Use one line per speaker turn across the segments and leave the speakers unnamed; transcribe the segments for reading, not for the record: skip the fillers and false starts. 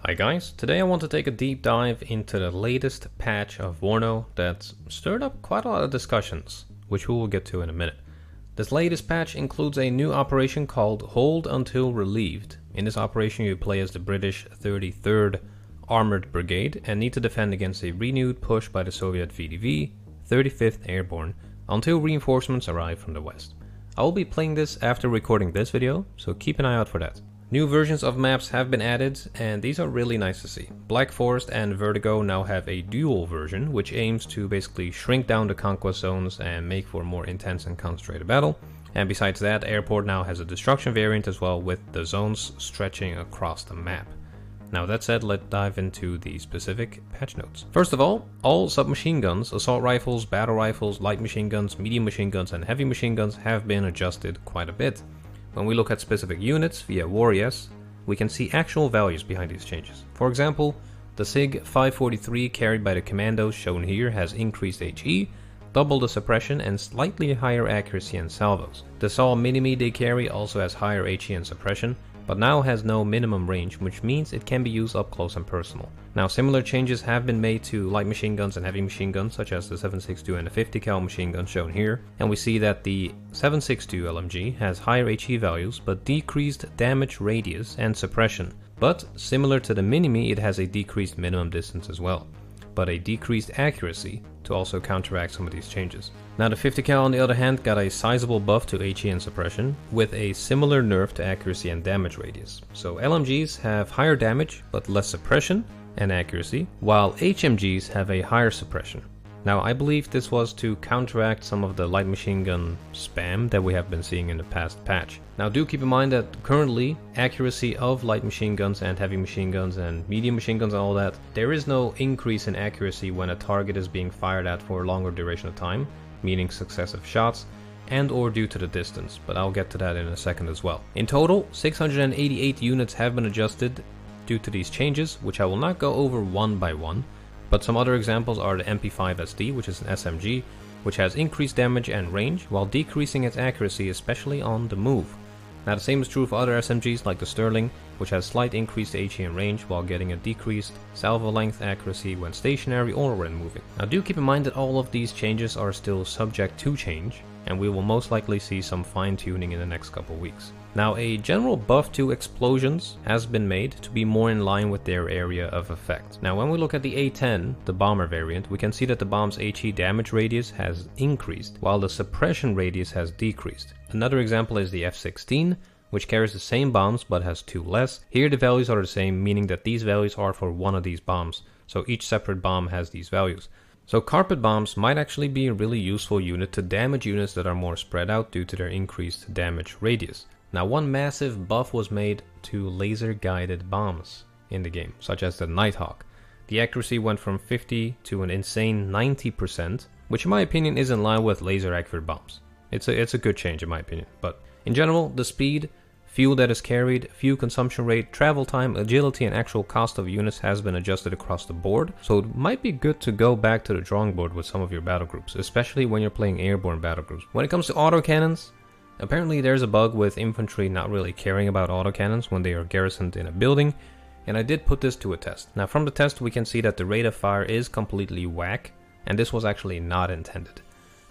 Hi guys, today I want to take a deep dive into the latest patch of WARNO that's stirred up quite a lot of discussions, which we will get to in a minute. This latest patch includes a new operation called Hold Until Relieved. In this operation you play as the British 33rd Armoured Brigade and need to defend against a renewed push by the Soviet VDV 35th Airborne until reinforcements arrive from the west. I will be playing this after recording this video, so keep an eye out for that. New versions of maps have been added, and these are really nice to see. Black Forest and Vertigo now have a dual version, which aims to basically shrink down the conquest zones and make for a more intense and concentrated battle. And besides that, Airport now has a destruction variant as well, with the zones stretching across the map. Now that said, let's dive into the specific patch notes. First of all submachine guns, assault rifles, battle rifles, light machine guns, medium machine guns and heavy machine guns have been adjusted quite a bit. When we look at specific units via WARES, we can see actual values behind these changes. For example, the SIG 543 carried by the commandos shown here has increased HE, double the suppression and slightly higher accuracy and salvos. The SAW Mini-Me they carry also has higher HE and suppression, but now has no minimum range, which means it can be used up close and personal. Now similar changes have been made to light machine guns and heavy machine guns, such as the 7.62 and the 50 cal machine gun shown here, and we see that the 7.62 LMG has higher HE values but decreased damage radius and suppression, but similar to the Mini-Me it has a decreased minimum distance as well, but a decreased accuracy to also counteract some of these changes. Now the 50 cal on the other hand got a sizable buff to HE and suppression, with a similar nerf to accuracy and damage radius. So LMGs have higher damage but less suppression and accuracy, while HMGs have a higher suppression. Now I believe this was to counteract some of the light machine gun spam that we have been seeing in the past patch. Now do keep in mind that currently accuracy of light machine guns and heavy machine guns and medium machine guns and all that, there is no increase in accuracy when a target is being fired at for a longer duration of time, meaning successive shots, and or due to the distance, but I'll get to that in a second as well. In total, 688 units have been adjusted due to these changes, which I will not go over one by one. But some other examples are the MP5SD, which is an SMG, which has increased damage and range while decreasing its accuracy, especially on the move. Now the same is true for other SMGs like the Sterling, which has slight increased HE and range while getting a decreased salvo length accuracy when stationary or when moving. Now do keep in mind that all of these changes are still subject to change, and we will most likely see some fine-tuning in the next couple weeks. Now a general buff to explosions has been made to be more in line with their area of effect. Now when we look at the A10, the bomber variant, we can see that the bomb's HE damage radius has increased, while the suppression radius has decreased. Another example is the F-16, which carries the same bombs but has 2 less. Here the values are the same, meaning that these values are for one of these bombs, so each separate bomb has these values. So carpet bombs might actually be a really useful unit to damage units that are more spread out due to their increased damage radius. Now one massive buff was made to laser guided bombs in the game, such as the Nighthawk. The accuracy went from 50 to an insane 90%, which in my opinion is in line with laser accurate bombs. It's a good change in my opinion, but in general the speed, fuel that is carried, fuel consumption rate, travel time, agility and actual cost of units has been adjusted across the board, so it might be good to go back to the drawing board with some of your battle groups, especially when you're playing airborne battle groups. When it comes to autocannons, apparently there's a bug with infantry not really caring about autocannons when they are garrisoned in a building, and I did put this to a test. Now from the test we can see that the rate of fire is completely whack, and this was actually not intended.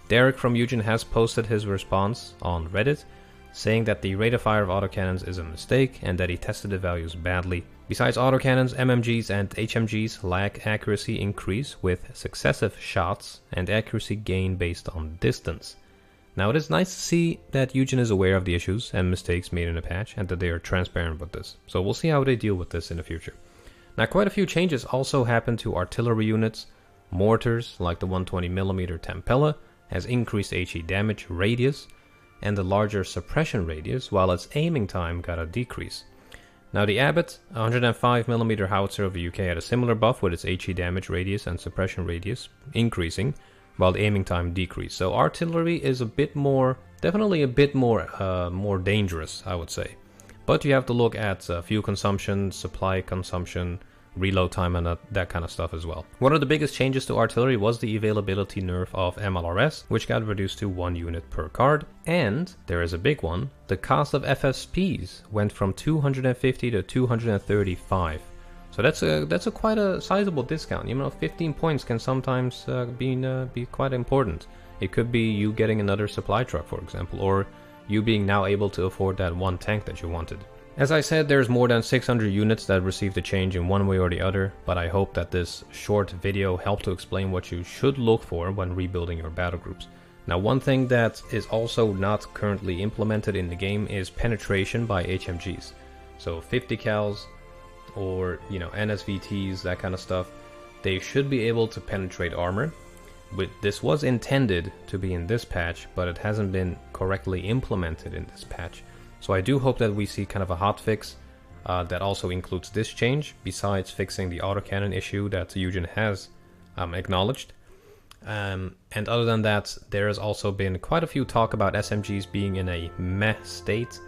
Derek from Eugen has posted his response on Reddit, saying that the rate of fire of autocannons is a mistake and that he tested the values badly. Besides autocannons, MMGs and HMGs lack accuracy increase with successive shots and accuracy gain based on distance. Now it is nice to see that Eugen is aware of the issues and mistakes made in the patch and that they are transparent with this. So we'll see how they deal with this in the future. Now quite a few changes also happened to artillery units. Mortars like the 120mm Tempella has increased HE damage radius and the larger suppression radius, while its aiming time got a decrease. Now the Abbott 105mm howitzer of the UK had a similar buff with its HE damage radius and suppression radius increasing, while the aiming time decreased. So artillery is a bit more, definitely a bit more dangerous, I would say. But you have to look at fuel consumption, supply consumption, reload time and that kind of stuff as well. One of the biggest changes to artillery was the availability nerf of MLRS, which got reduced to 1 unit per card. And there is a big one, the cost of FSPs went from 250 to 235. So that's a quite a sizable discount. You know, 15 points can sometimes be quite important. It could be you getting another supply truck, for example, or you being now able to afford that one tank that you wanted. As I said, there's more than 600 units that received a change in one way or the other, but I hope that this short video helped to explain what you should look for when rebuilding your battle groups. Now, one thing that is also not currently implemented in the game is penetration by HMGs. So 50 cals or, you know, NSVTs, that kind of stuff, they should be able to penetrate armor. This was intended to be in this patch, but it hasn't been correctly implemented in this patch. So I do hope that we see kind of a hotfix that also includes this change, besides fixing the autocannon issue that Eugen has acknowledged. And other than that, there has also been quite a few talk about SMGs being in a meh state.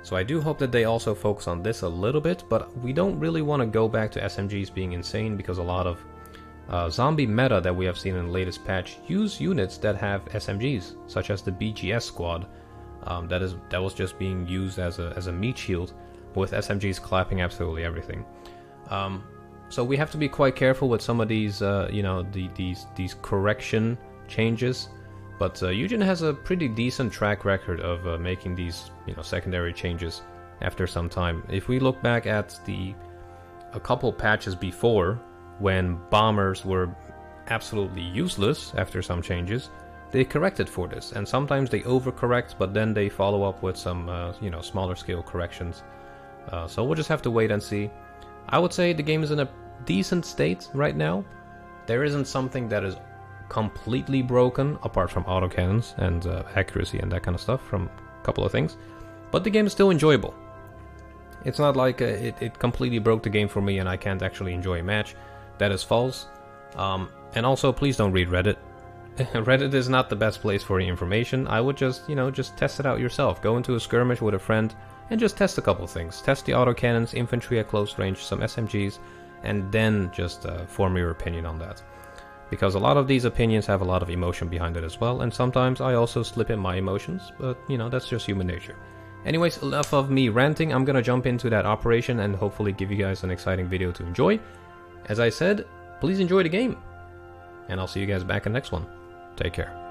So I do hope that they also focus on this a little bit, but we don't really want to go back to SMGs being insane, because a lot of zombie meta that we have seen in the latest patch use units that have SMGs, such as the BGS squad. That was just being used as a meat shield, with SMGs clapping absolutely everything. So we have to be quite careful with some of these, you know, these correction changes. But Eugen has a pretty decent track record of making these, you know, secondary changes after some time. If we look back at a couple patches before, when bombers were absolutely useless after some changes, they corrected for this, and sometimes they overcorrect, but then they follow up with some, you know, smaller scale corrections. So we'll just have to wait and see. I would say the game is in a decent state right now. There isn't something that is completely broken, apart from autocannons and accuracy and that kind of stuff from a couple of things. But the game is still enjoyable. It's not like it completely broke the game for me and I can't actually enjoy a match. That is false. And also, please don't read Reddit. Reddit is not the best place for the information. I would just, you know, just test it out yourself. Go into a skirmish with a friend and just test a couple things. Test the autocannons, infantry at close range, some SMGs, and then just form your opinion on that. Because a lot of these opinions have a lot of emotion behind it as well, and sometimes I also slip in my emotions, but, you know, that's just human nature. Anyways, enough of me ranting. I'm gonna jump into that operation and hopefully give you guys an exciting video to enjoy. As I said, please enjoy the game, and I'll see you guys back in the next one. Take care.